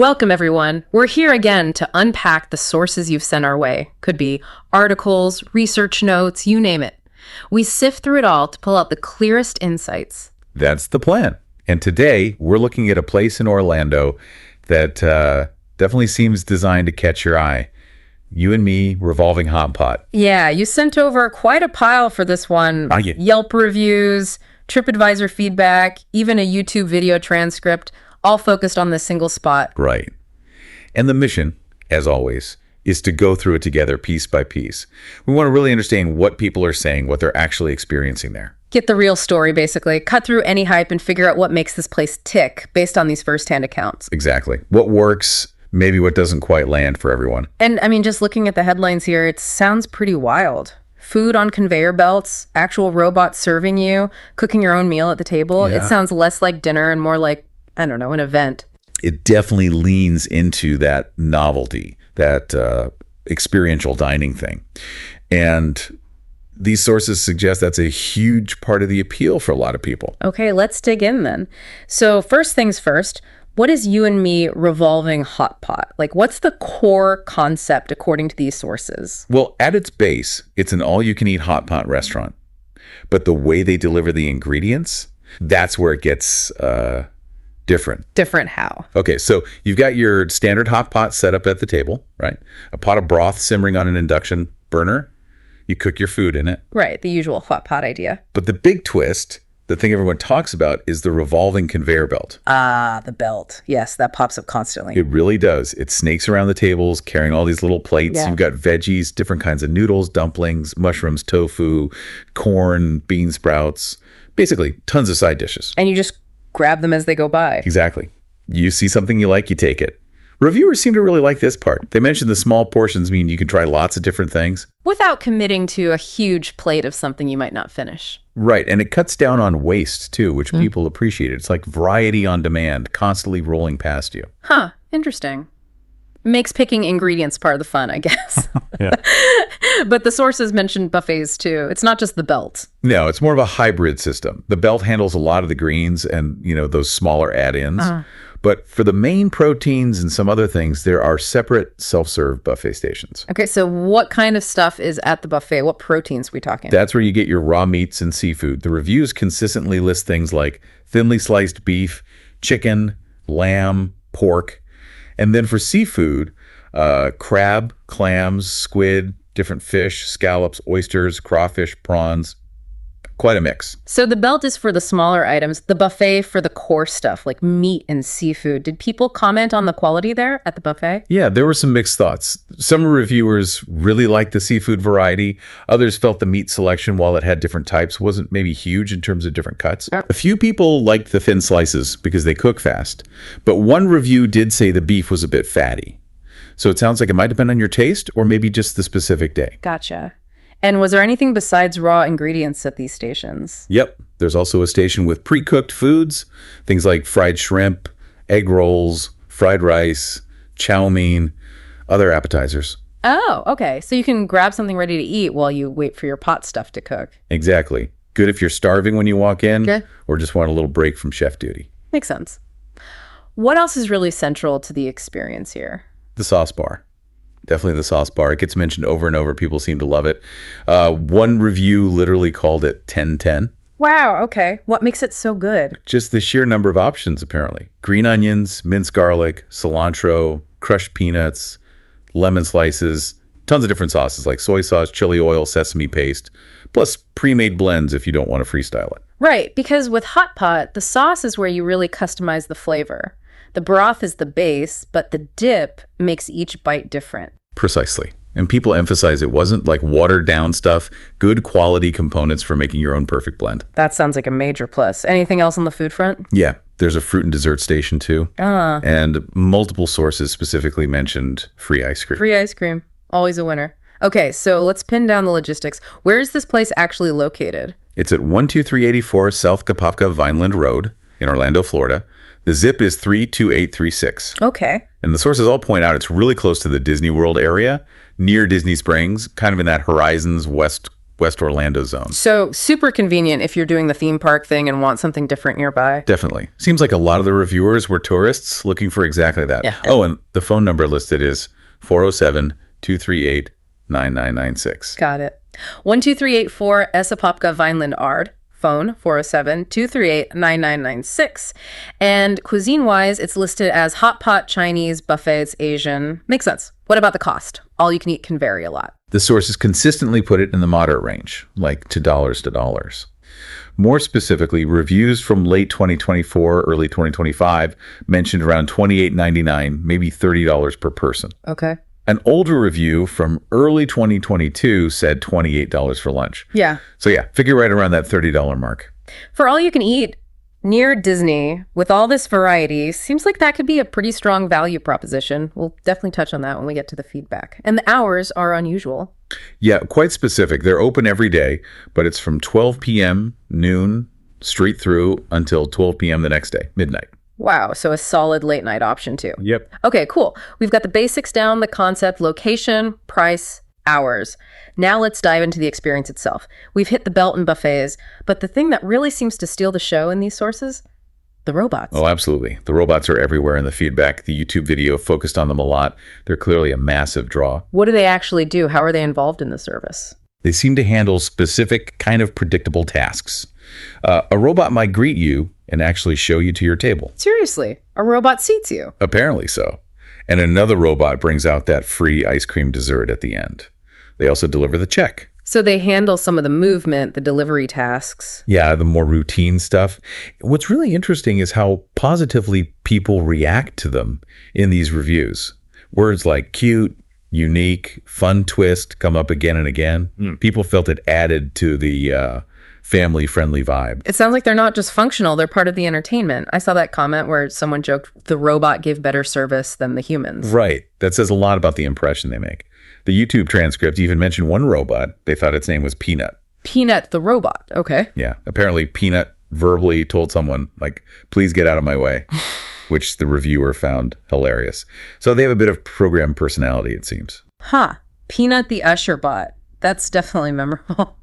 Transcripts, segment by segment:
Welcome, everyone. We're here again to unpack the sources you've sent our way. Could be articles, research notes, you name it. We sift through it all to pull out the clearest insights. That's the plan. And today, we're looking at a place in Orlando that definitely seems designed to catch your eye. U&Me Revolving Hot Pot. Yeah, you sent over quite a pile for this one. Yeah. Yelp reviews, TripAdvisor feedback, even a YouTube video transcript, all focused on this single spot. Right. And the mission, as always, is to go through it together piece by piece. We want to really understand what people are saying, what they're actually experiencing there. Get the real story, basically. Cut through any hype and figure out what makes this place tick based on these firsthand accounts. Exactly. What works, maybe what doesn't quite land for everyone. And I mean, just looking at the headlines here, it sounds pretty wild. Food on conveyor belts, actual robots serving you, cooking your own meal at the table. Yeah. It sounds less like dinner and more like, I don't know, an event. It definitely leans into that novelty, that experiential dining thing. And these sources suggest that's a huge part of the appeal for a lot of people. Okay, let's dig in then. So first things first, what is U&Me Revolving Hot Pot? Like, what's the core concept according to these sources? Well, at its base, it's an all-you-can-eat hot pot restaurant. But the way they deliver the ingredients, that's where it gets different. Different how? Okay, so you've got your standard hot pot set up at the table, right? A pot of broth simmering on an induction burner. You cook your food in it. Right, the usual hot pot idea. But the big twist, the thing everyone talks about, is the revolving conveyor belt. Ah, the belt. Yes, that pops up constantly. It really does. It snakes around the tables, carrying all these little plates. Yeah. You've got veggies, different kinds of noodles, dumplings, mushrooms, tofu, corn, bean sprouts. Basically, tons of side dishes. And you just grab them as they go by. Exactly. You see something you like, you take it. Reviewers seem to really like this part. They mentioned the small portions mean you can try lots of different things. Without committing to a huge plate of something you might not finish. Right. And it cuts down on waste, too, which people appreciate. It's like variety on demand, constantly rolling past you. Huh, interesting. Makes picking ingredients part of the fun, I guess. Yeah. But the sources mentioned buffets, too. It's not just the belt. No, it's more of a hybrid system. The belt handles a lot of the greens and, those smaller add-ins. But for the main proteins and some other things, there are separate self-serve buffet stations. Okay, so what kind of stuff is at the buffet? What proteins are we talking? That's where you get your raw meats and seafood. The reviews consistently list things like thinly sliced beef, chicken, lamb, pork. And then for seafood, crab, clams, squid, different fish, scallops, oysters, crawfish, prawns. Quite a mix. So the belt is for the smaller items, the buffet for the core stuff like meat and seafood. Did people comment on the quality there at the buffet? Yeah, there were some mixed thoughts. Some reviewers really liked the seafood variety. Others felt the meat selection, while it had different types, wasn't maybe huge in terms of different cuts. A few people liked the thin slices because they cook fast. But one review did say the beef was a bit fatty. So it sounds like it might depend on your taste or maybe just the specific day. Gotcha. And was there anything besides raw ingredients at these stations? Yep. There's also a station with pre-cooked foods, things like fried shrimp, egg rolls, fried rice, chow mein, other appetizers. Oh, okay. So you can grab something ready to eat while you wait for your pot stuff to cook. Exactly. Good if you're starving when you walk in, Okay. or just want a little break from chef duty. Makes sense. What else is really central to the experience here? The sauce bar. Definitely the sauce bar. It gets mentioned over and over. People seem to love it. One review literally called it 10-10. Wow, okay. What makes it so good? Just the sheer number of options, apparently. Green onions, minced garlic, cilantro, crushed peanuts, lemon slices, tons of different sauces like soy sauce, chili oil, sesame paste, plus pre-made blends if you don't want to freestyle it. Right, because with hot pot, the sauce is where you really customize the flavor. The broth is the base, but the dip makes each bite different. Precisely. And people emphasize it wasn't like watered down stuff, good quality components for making your own perfect blend. That sounds like a major plus. Anything else on the food front? Yeah, there's a fruit and dessert station too. And multiple sources specifically mentioned free ice cream. Free ice cream. Always a winner. Okay, so let's pin down the logistics. Where is this place actually located? It's at 12384 South Apopka Vineland Road in Orlando, Florida. The zip is 32836. Okay. And the sources all point out it's really close to the Disney World area, near Disney Springs, kind of in that Horizons West Orlando zone. So super convenient if you're doing the theme park thing and want something different nearby. Definitely. Seems like a lot of the reviewers were tourists looking for exactly that. Yeah. Oh, and the phone number listed is 407-238-9996. Got it. 12384 Apopka Vineland Ard. Phone 407-238-9996. And cuisine-wise, it's listed as hot pot, Chinese, buffets, Asian. Makes sense. What about the cost? All you can eat can vary a lot. The sources consistently put it in the moderate range, like $2 to dollars. More specifically, reviews from late 2024, early 2025 mentioned around $28.99, maybe $30 per person. Okay. An older review from early 2022 said $28 for lunch. Yeah. So yeah, figure right around that $30 mark. For all you can eat near Disney with all this variety, seems like that could be a pretty strong value proposition. We'll definitely touch on that when we get to the feedback. And the hours are unusual. Yeah, quite specific. They're open every day, but it's from 12 p.m., noon, straight through until 12 p.m. the next day, midnight. Wow, so a solid late night option too. Yep. Okay, cool. We've got the basics down, the concept, location, price, hours. Now let's dive into the experience itself. We've hit the belt and buffets, but the thing that really seems to steal the show in these sources, the robots. Oh, absolutely. The robots are everywhere in the feedback. The YouTube video focused on them a lot. They're clearly a massive draw. What do they actually do? How are they involved in the service? They seem to handle specific, kind of predictable tasks. A robot might greet you and actually show you to your table. Seriously, a robot seats you. Apparently so. And another robot brings out that free ice cream dessert at the end. They also deliver the check. So they handle some of the movement, the delivery tasks. Yeah, the more routine stuff. What's really interesting is how positively people react to them in these reviews. Words like cute, unique, fun twist come up again and again. People felt it added to the family-friendly vibe. It sounds like they're not just functional, they're part of the entertainment. I saw that comment where someone joked the robot gave better service than the humans. Right. That says a lot about the impression they make. The YouTube transcript even mentioned one robot. They thought its name was Peanut. Peanut the robot. Okay. Yeah. Apparently, Peanut verbally told someone, like, please get out of my way, which the reviewer found hilarious. So they have a bit of program personality, it seems. Huh. Peanut the usher bot. That's definitely memorable.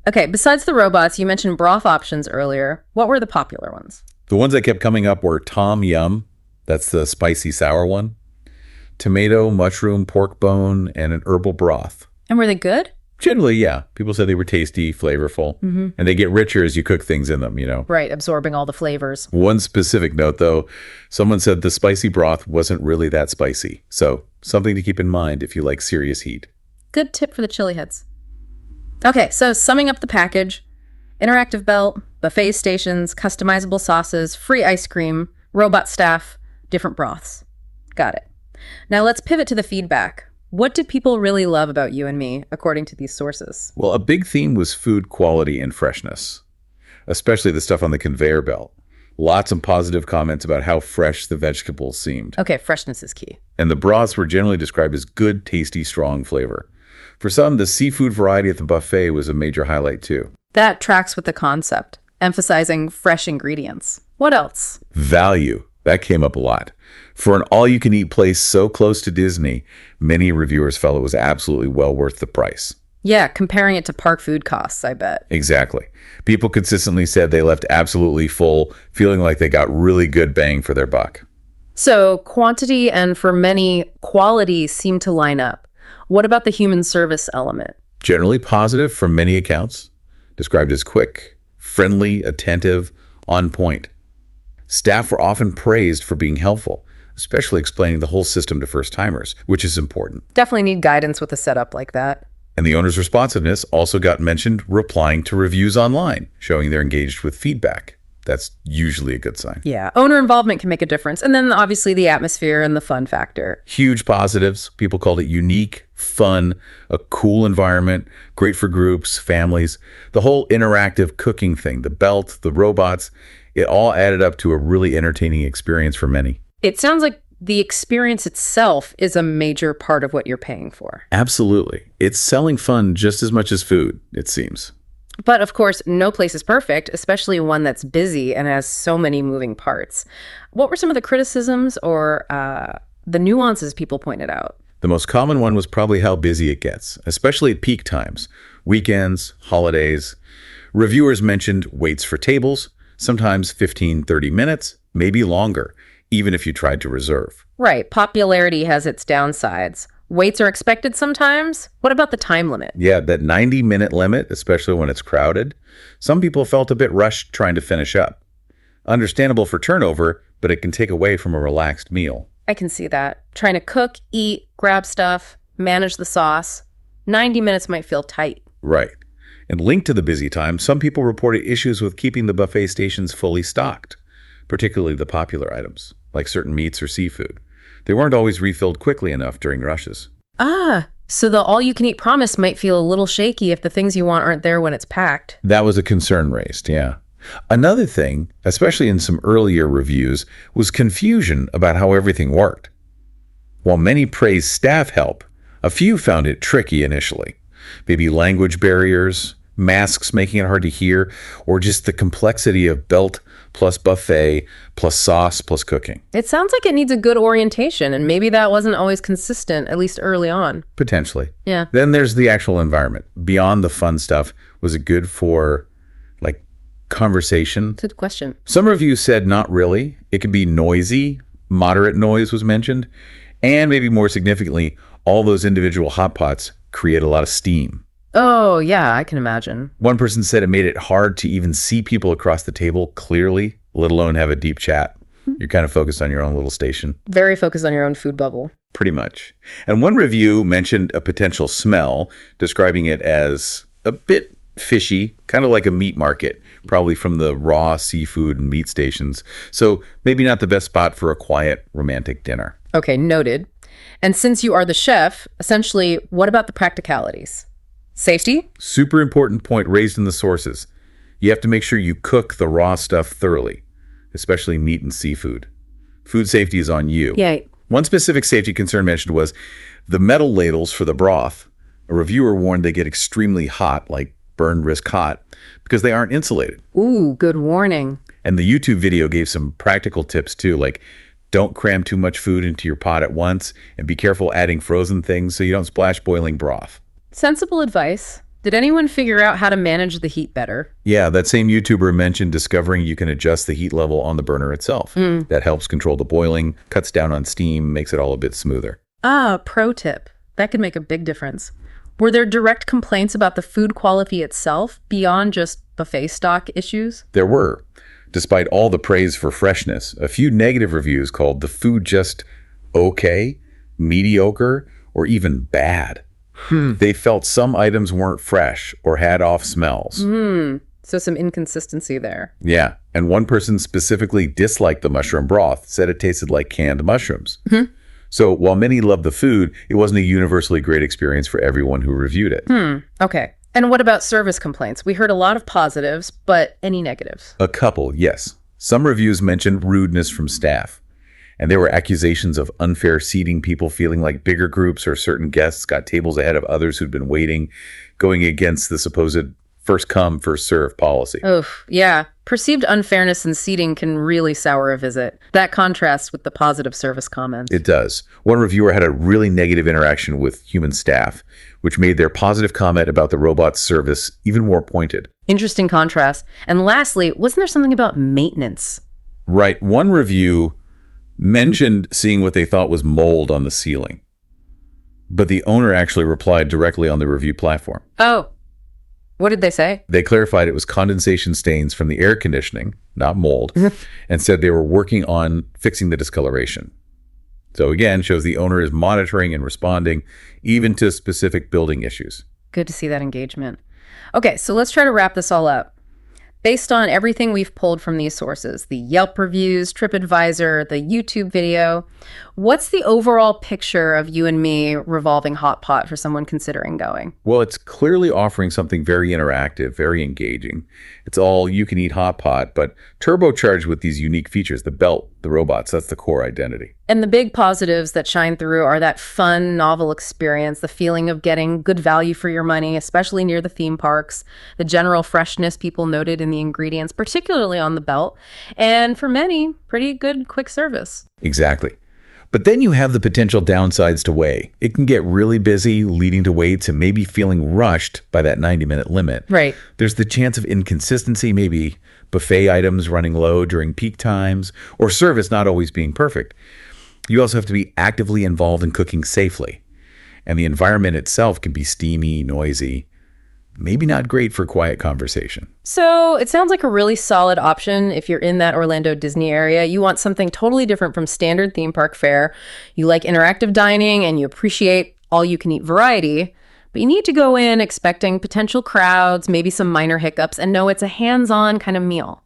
Okay, besides the robots, you mentioned broth options earlier. What were the popular ones? The ones that kept coming up were Tom Yum. That's the spicy sour one. Tomato, mushroom, pork bone, and an herbal broth. And were they good? Generally, yeah. People said they were tasty, flavorful, and they get richer as you cook things in them, you know. Right, absorbing all the flavors. One specific note, though, someone said the spicy broth wasn't really that spicy. So something to keep in mind if you like serious heat. Good tip for the chili heads. Okay, so summing up the package, interactive belt, buffet stations, customizable sauces, free ice cream, robot staff, different broths. Got it. Now let's pivot to the feedback. What did people really love about U&Me, according to these sources? Well, a big theme was food quality and freshness, especially the stuff on the conveyor belt. Lots of positive comments about how fresh the vegetables seemed. Okay, freshness is key. And the broths were generally described as good, tasty, strong flavor. For some, the seafood variety at the buffet was a major highlight too. That tracks with the concept, emphasizing fresh ingredients. What else? Value. That came up a lot. For an all-you-can-eat place so close to Disney, many reviewers felt it was absolutely well worth the price. Yeah, comparing it to park food costs, I bet. Exactly. People consistently said they left absolutely full, feeling like they got really good bang for their buck. So quantity and, for many, quality seem to line up. What about the human service element? Generally positive from many accounts, described as quick, friendly, attentive, on point. Staff were often praised for being helpful, especially explaining the whole system to first-timers, which is important. Definitely need guidance with a setup like that. And the owner's responsiveness also got mentioned replying to reviews online, showing they're engaged with feedback. That's usually a good sign. Yeah, owner involvement can make a difference. And then obviously the atmosphere and the fun factor. Huge positives. People called it unique, fun, a cool environment, great for groups, families. The whole interactive cooking thing, the belt, the robots, it all added up to a really entertaining experience for many. It sounds like the experience itself is a major part of what you're paying for. Absolutely. It's selling fun just as much as food, it seems. But of course, no place is perfect, especially one that's busy and has so many moving parts. What were some of the criticisms or the nuances people pointed out? The most common one was probably how busy it gets, especially at peak times, weekends, holidays. Reviewers mentioned waits for tables, sometimes 15, 30 minutes, maybe longer, even if you tried to reserve. Right. Popularity has its downsides. Waits are expected sometimes. What about the time limit? Yeah, that 90-minute limit, especially when it's crowded. Some people felt a bit rushed trying to finish up. Understandable for turnover, but it can take away from a relaxed meal. I can see that. Trying to cook, eat, grab stuff, manage the sauce. 90 minutes might feel tight. Right. And linked to the busy time, some people reported issues with keeping the buffet stations fully stocked, particularly the popular items, like certain meats or seafood. They weren't always refilled quickly enough during rushes. So the all-you-can-eat promise might feel a little shaky if the things you want aren't there when it's packed. That was a concern raised, yeah. Another thing, especially in some earlier reviews, was confusion about how everything worked. While many praised staff help, a few found it tricky initially. Maybe language barriers, masks making it hard to hear, or just the complexity of belt plus buffet plus sauce plus cooking. It sounds like it needs a good orientation, and maybe that wasn't always consistent, at least early on. Potentially. Yeah. Then there's the actual environment. Beyond the fun stuff, was it good for, like, conversation? Good question. Some reviews said not really. It could be noisy. Moderate noise was mentioned. And maybe more significantly, all those individual hot pots create a lot of steam. Oh, yeah, I can imagine. One person said it made it hard to even see people across the table clearly, let alone have a deep chat. You're kind of focused on your own little station. Very focused on your own food bubble. Pretty much. And one review mentioned a potential smell, describing it as a bit fishy, kind of like a meat market, probably from the raw seafood and meat stations. So maybe not the best spot for a quiet, romantic dinner. Okay, noted. And since you are the chef, essentially, what about the practicalities? Safety? Super important point raised in the sources. You have to make sure you cook the raw stuff thoroughly, especially meat and seafood. Food safety is on you. Yay. One specific safety concern mentioned was the metal ladles for the broth. A reviewer warned they get extremely hot, like burn risk hot, because they aren't insulated. Ooh, good warning. And the YouTube video gave some practical tips too, like don't cram too much food into your pot at once, and be careful adding frozen things so you don't splash boiling broth. Sensible advice. Did anyone figure out how to manage the heat better? Yeah, that same YouTuber mentioned discovering you can adjust the heat level on the burner itself. That helps control the boiling, cuts down on steam, makes it all a bit smoother. Pro tip. That could make a big difference. Were there direct complaints about the food quality itself beyond just buffet stock issues? There were. Despite all the praise for freshness, a few negative reviews called the food just okay, mediocre, or even bad. They felt some items weren't fresh or had off smells. So some inconsistency there. Yeah, and one person specifically disliked the mushroom broth, said it tasted like canned mushrooms. So while many loved the food, it wasn't a universally great experience for everyone who reviewed it. Okay. And what about service complaints? We heard a lot of positives, but any negatives? A couple, yes. Some reviews mentioned rudeness from staff. And there were accusations of unfair seating, people feeling like bigger groups or certain guests got tables ahead of others who'd been waiting, going against the supposed first come, first serve policy. Oof, yeah. Perceived unfairness in seating can really sour a visit. That contrasts with the positive service comments. It does. One reviewer had a really negative interaction with human staff, which made their positive comment about the robot's service even more pointed. Interesting contrast. And lastly, wasn't there something about maintenance? Right. One review mentioned seeing what they thought was mold on the ceiling. But the owner actually replied directly on the review platform. Oh, what did they say? They clarified it was condensation stains from the air conditioning, not mold, and said they were working on fixing the discoloration. So again, shows the owner is monitoring and responding even to specific building issues. Good to see that engagement. Okay, so let's try to wrap this all up. Based on everything we've pulled from these sources, the Yelp reviews, TripAdvisor, the YouTube video, what's the overall picture of U&Me revolving hot pot for someone considering going? Well, it's clearly offering something very interactive, very engaging. It's all you can eat hot pot, but turbocharged with these unique features, the belt, the robots, that's the core identity. And the big positives that shine through are that fun, novel experience, the feeling of getting good value for your money, especially near the theme parks, the general freshness people noted in the ingredients, particularly on the belt, and for many, pretty good quick service. Exactly. But then you have the potential downsides to weigh. It can get really busy, leading to waits and maybe feeling rushed by that 90-minute limit. Right. There's the chance of inconsistency, maybe buffet items running low during peak times, or service not always being perfect. You also have to be actively involved in cooking safely. And the environment itself can be steamy, noisy, maybe not great for quiet conversation. So it sounds like a really solid option if you're in that Orlando Disney area. You want something totally different from standard theme park fare. You like interactive dining and you appreciate all-you-can-eat variety. But you need to go in expecting potential crowds, maybe some minor hiccups, and know it's a hands-on kind of meal.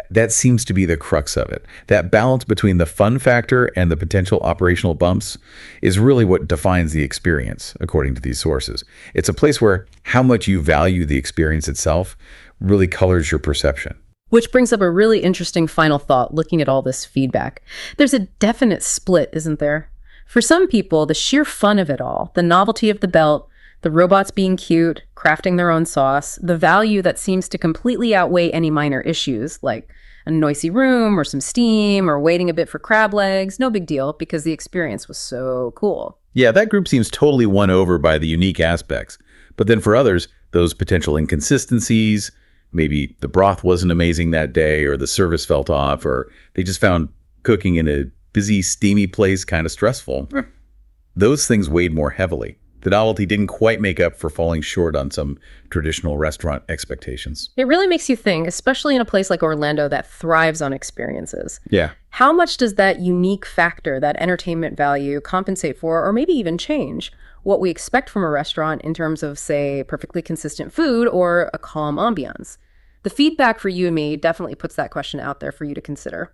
That seems to be the crux of it. That balance between the fun factor and the potential operational bumps is really what defines the experience, according to these sources. It's a place where how much you value the experience itself really colors your perception. Which brings up a really interesting final thought looking at all this feedback. There's a definite split, isn't there? For some people, the sheer fun of it all, the novelty of the belt, the robots being cute, crafting their own sauce, the value that seems to completely outweigh any minor issues, like a noisy room or some steam or waiting a bit for crab legs, no big deal because the experience was so cool. Yeah, that group seems totally won over by the unique aspects. But then for others, those potential inconsistencies, maybe the broth wasn't amazing that day or the service felt off or they just found cooking in a busy, steamy place kind of stressful. Those things weighed more heavily. The novelty didn't quite make up for falling short on some traditional restaurant expectations. It really makes you think, especially in a place like Orlando that thrives on experiences. Yeah. How much does that unique factor, that entertainment value, compensate for or maybe even change what we expect from a restaurant in terms of, say, perfectly consistent food or a calm ambiance? The feedback for you and me definitely puts that question out there for you to consider.